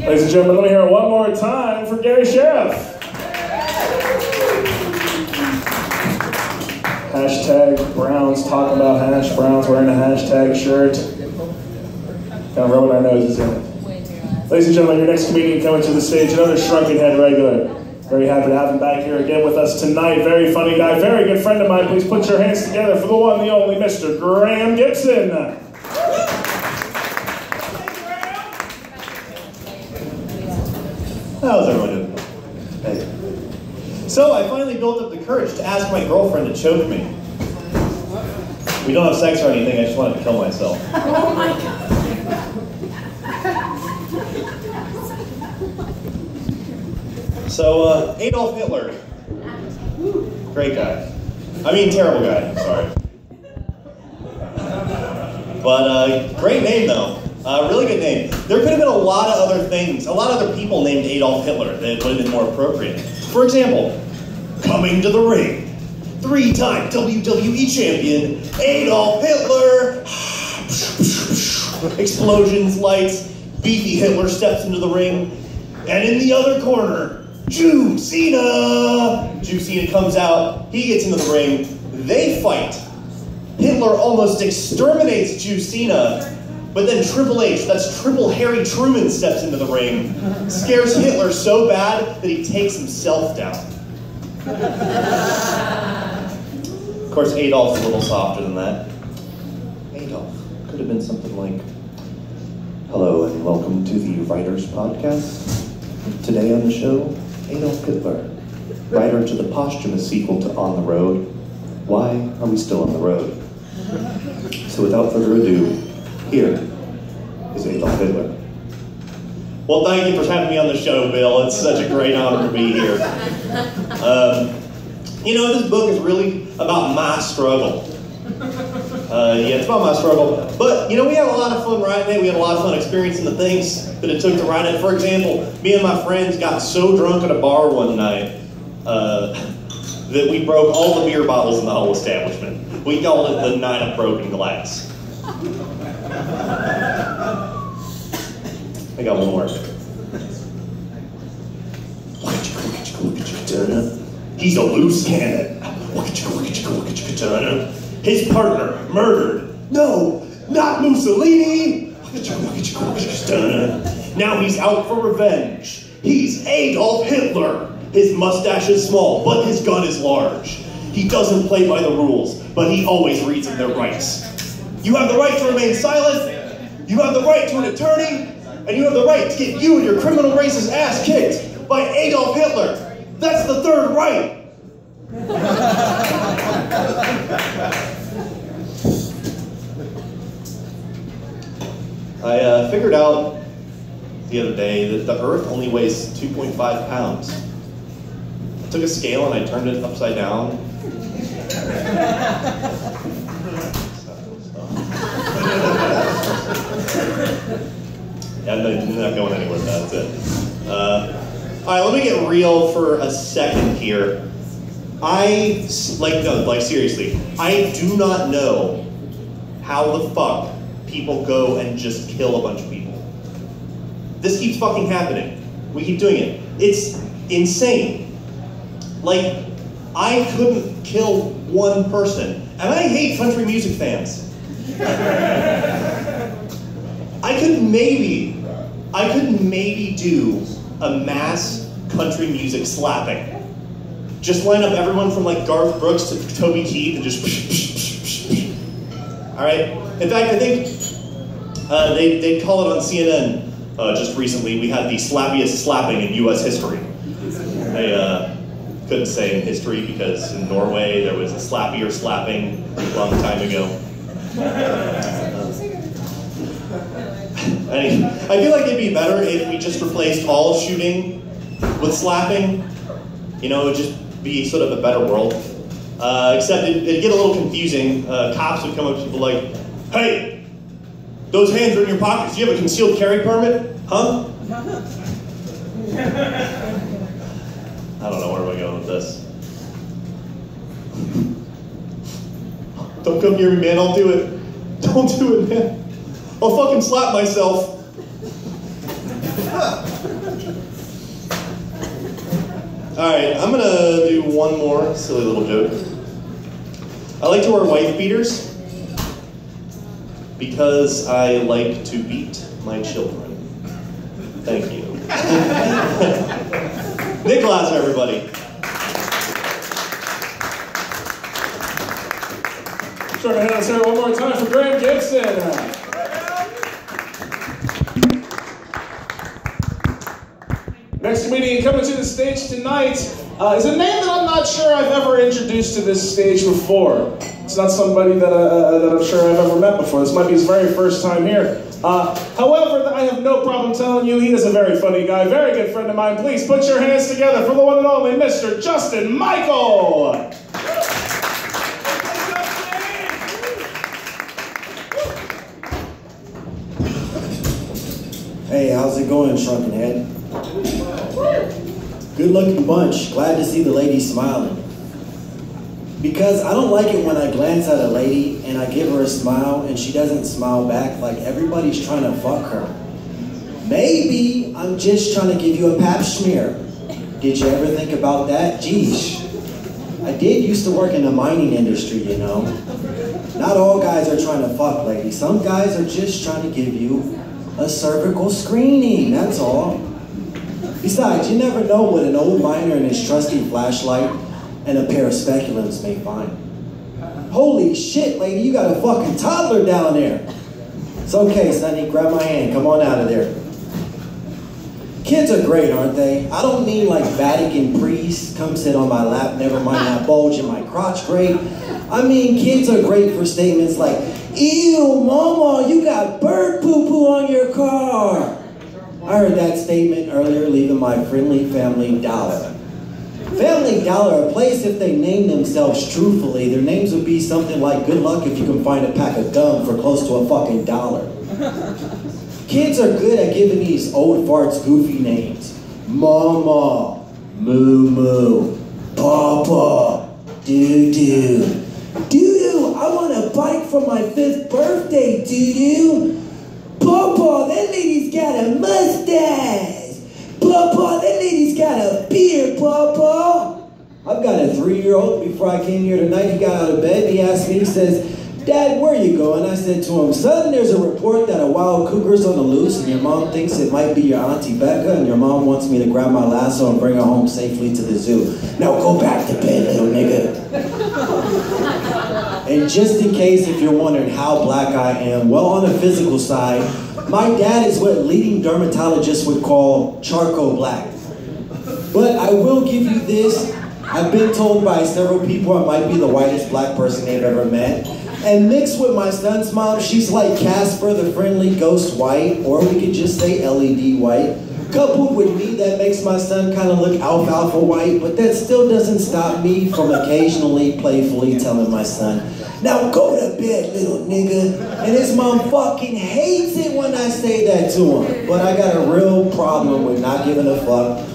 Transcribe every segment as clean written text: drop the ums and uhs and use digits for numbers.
Ladies and gentlemen, let me hear it one more time for Gary Sheriff. Hashtag Browns talking about hash browns wearing a hashtag shirt. Kind of rubbing our noses in it. Ladies and gentlemen, your next comedian coming to the stage, another Shrunken Head regular. Very happy to have him back here again with us tonight. Very funny guy, very good friend of mine. Please put your hands together for the one, the only, Mr. Graham Gibson. How's everyone doing? Hey. So I finally built up the courage to ask my girlfriend to choke me. We don't have sex or anything, I just wanted to kill myself. Oh my God. So, Adolf Hitler. Great guy. I mean, terrible guy, sorry. But, great name though. Really good name. There could have been a lot of other things, a lot of other people named Adolf Hitler that would have been more appropriate. For example, coming to the ring, 3-time WWE champion, Adolf Hitler. Explosions, lights, beefy Hitler steps into the ring, and in the other corner, Jew Cena. Jew Cena comes out, he gets into the ring, they fight. Hitler almost exterminates Jew Cena, but then Triple H, that's Triple Harry Truman, steps into the ring, scares Hitler so bad that he takes himself down. Of course, Adolf's a little softer than that. Adolf could have been something like, hello and welcome to the Writers Podcast. Today on the show, Adolf Hitler, writer to the posthumous sequel to On the Road. Why are we still on the road? So without further ado, here is Adolf Hitler. Well, thank you for having me on the show, Bill. It's such a great honor to be here. You know, this book is really about my struggle. Yeah, it's about my struggle. But, you know, we had a lot of fun writing it. We had a lot of fun experiencing the things that it took to write it. For example, me and my friends got so drunk at a bar one night that we broke all the beer bottles in the whole establishment. We called it the Night of Broken Glass. I got one more. He's a loose cannon. His partner murdered. No, not Mussolini. Now he's out for revenge. He's Adolf Hitler. His mustache is small, but his gun is large. He doesn't play by the rules, but he always reads them their rights. You have the right to remain silent. You have the right to an attorney. And you have the right to get you and your criminal race's ass kicked by Adolf Hitler. That's the third right. I figured out the other day that the Earth only weighs 2.5 pounds. I took a scale and I turned it upside down. Yeah, I'm not going anywhere with that, that's it. Alright, let me get real for a second here. Seriously, I do not know how the fuck people go and just kill a bunch of people. This keeps fucking happening. We keep doing it. It's insane. Like, I couldn't kill one person. And I hate country music fans. I could maybe do a mass country music slapping. Just line up everyone from like Garth Brooks to Toby Keith and just alright? In fact, I think they call it on CNN just recently. We had the slappiest slapping in US history. I couldn't say in history because in Norway there was a slappier slapping a long time ago. I feel like it'd be better if we just replaced all shooting with slapping. You know, it would just be sort of a better world. Except it'd get a little confusing. Cops would come up to people like, hey, those hands are in your pockets. Do you have a concealed carry permit? Huh? I don't know where we're going with this. Don't come near me, man. I'll do it. Don't do it, man. I'll fucking slap myself. Alright, I'm gonna do one more silly little joke. I like to wear wife beaters because I like to beat my children. Thank you. Nick Glasser, everybody. Shrunken head, let's hear it one more time for Graham Gibson. Next comedian coming to the stage tonight is a name that I'm not sure I've ever introduced to this stage before. It's not somebody that I'm sure I've ever met before. This might be his very first time here. However, I have no problem telling you he is a very funny guy, very good friend of mine. Please put your hands together for the one and only Mr. Justin Michael. Hey, how's it going, Shrunken Head? Good looking bunch. Glad to see the lady smiling. Because I don't like it when I glance at a lady and I give her a smile and she doesn't smile back like everybody's trying to fuck her. Maybe I'm just trying to give you a pap smear. Did you ever think about that? Geesh. I did used to work in the mining industry, you know. Not all guys are trying to fuck ladies. Some guys are just trying to give you a cervical screening, that's all. Besides, you never know what an old miner and his trusty flashlight and a pair of speculums may find. Holy shit, lady, you got a fucking toddler down there. It's okay, Sonny, grab my hand, come on out of there. Kids are great, aren't they? I don't mean like Vatican priests, come sit on my lap, never mind that bulge in my crotch great. I mean, kids are great for statements like, ew, mama, you got bird poo-poo on your car. I heard that statement earlier leaving my friendly Family Dollar. Family Dollar, a place if they name themselves truthfully, their names would be something like, good luck if you can find a pack of gum for close to a fucking $1. Kids are good at giving these old farts goofy names. Mama, moo moo, papa, doo doo. Doo-doo, I want a bike for my 5th birthday, doo-doo. Papa, that lady's got a mustache. Papa, that lady's got a beard, Papa. I've got a 3-year-old. Before I came here tonight, he got out of bed. He asked me, he says, Dad, where are you going? I said to him, son, there's a report that a wild cougar's on the loose and your mom thinks it might be your Auntie Becca and your mom wants me to grab my lasso and bring her home safely to the zoo. Now go back to bed, little nigga. And just in case if you're wondering how black I am, well, on the physical side, my dad is what leading dermatologists would call charcoal black. But I will give you this. I've been told by several people I might be the whitest black person they've ever met. And mixed with my son's mom, she's like Casper the Friendly Ghost White, or we could just say LED white. Coupled with me, that makes my son kind of look alfalfa white, but that still doesn't stop me from occasionally playfully telling my son, now go to bed, little nigga. And his mom fucking hates it when I say that to him. But I got a real problem with not giving a fuck.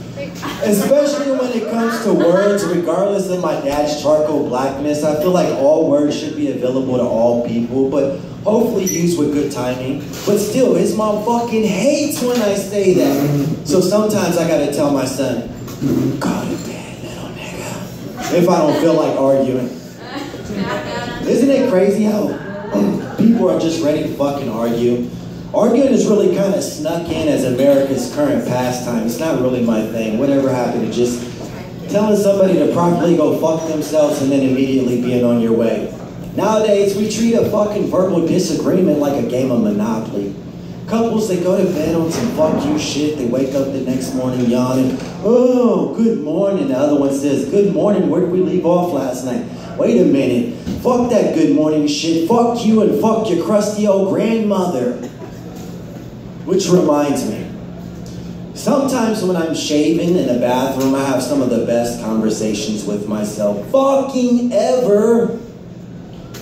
Especially when it comes to words, regardless of my dad's charcoal blackness. I feel like all words should be available to all people, but hopefully used with good timing. But still, his mom fucking hates when I say that. So sometimes I gotta tell my son, go to bed, little nigga, if I don't feel like arguing. Isn't it crazy how people are just ready to fucking argue? Arguing is really kind of snuck in as America's current pastime. It's not really my thing. Whatever happened to just telling somebody to properly go fuck themselves and then immediately being on your way. Nowadays, we treat a fucking verbal disagreement like a game of Monopoly. Couples, they go to bed on some fuck you shit. They wake up the next morning yawning. Oh, good morning. The other one says, good morning. Where did we leave off last night? Wait a minute. Fuck that good morning shit. Fuck you and fuck your crusty old grandmother. Which reminds me, sometimes when I'm shaving in a bathroom, I have some of the best conversations with myself fucking ever.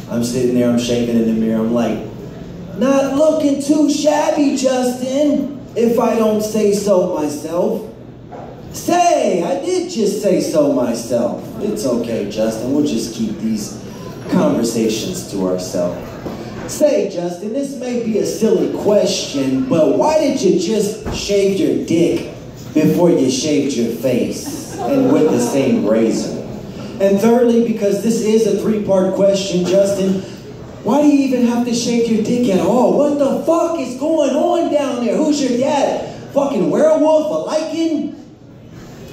I'm sitting there, I'm shaving in the mirror, I'm like, not looking too shabby, Justin, if I don't say so myself. Say, I did just say so myself. It's okay, Justin, we'll just keep these conversations to ourselves. Say, Justin, this may be a silly question, but why did you just shave your dick before you shaved your face, and with the same razor? And thirdly, because this is a three-part question, Justin, why do you even have to shave your dick at all? What the fuck is going on down there? Who's your dad? Fucking werewolf? A lichen?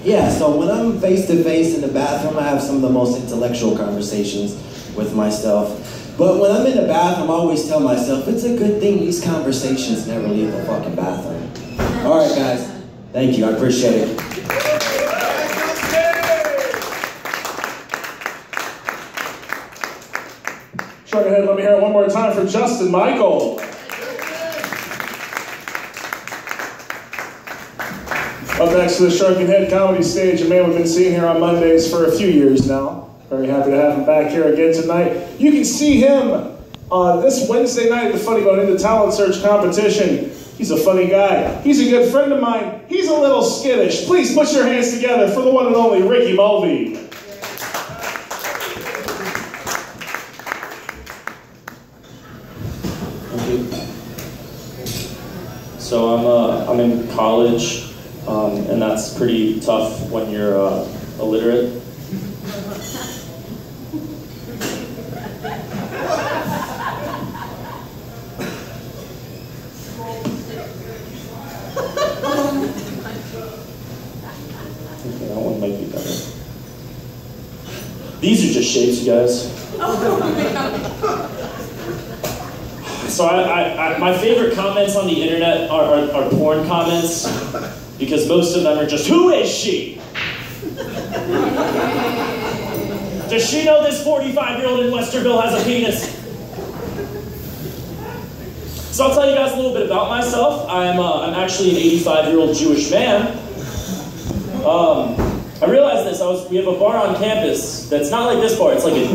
Yeah, so when I'm face-to-face in the bathroom, I have some of the most intellectual conversations with myself. But when I'm in the bathroom, I always tell myself, it's a good thing these conversations never leave the fucking bathroom. All right, guys. Thank you. I appreciate it. Shrunken Head, let me hear it one more time for Justin Michael. Up next to the Shrunken Head comedy stage, a man we've been seeing here on Mondays for a few years now. Very happy to have him back here again tonight. You can see him this Wednesday night at the Funny Bone in the talent search competition. He's a funny guy. He's a good friend of mine. He's a little skittish. Please put your hands together for the one and only Ricky Mulvey. Thank you. So I'm in college, and that's pretty tough when you're illiterate. Okay, that one might be better. These are just shapes, you guys. So my favorite comments on the internet are porn comments, because most of them are just, who is she? Does she know this 45-year-old in Westerville has a penis? So I'll tell you guys a little bit about myself. I'm actually an 85-year-old Jewish man. I realized this. We have a bar on campus that's not like this bar. It's like a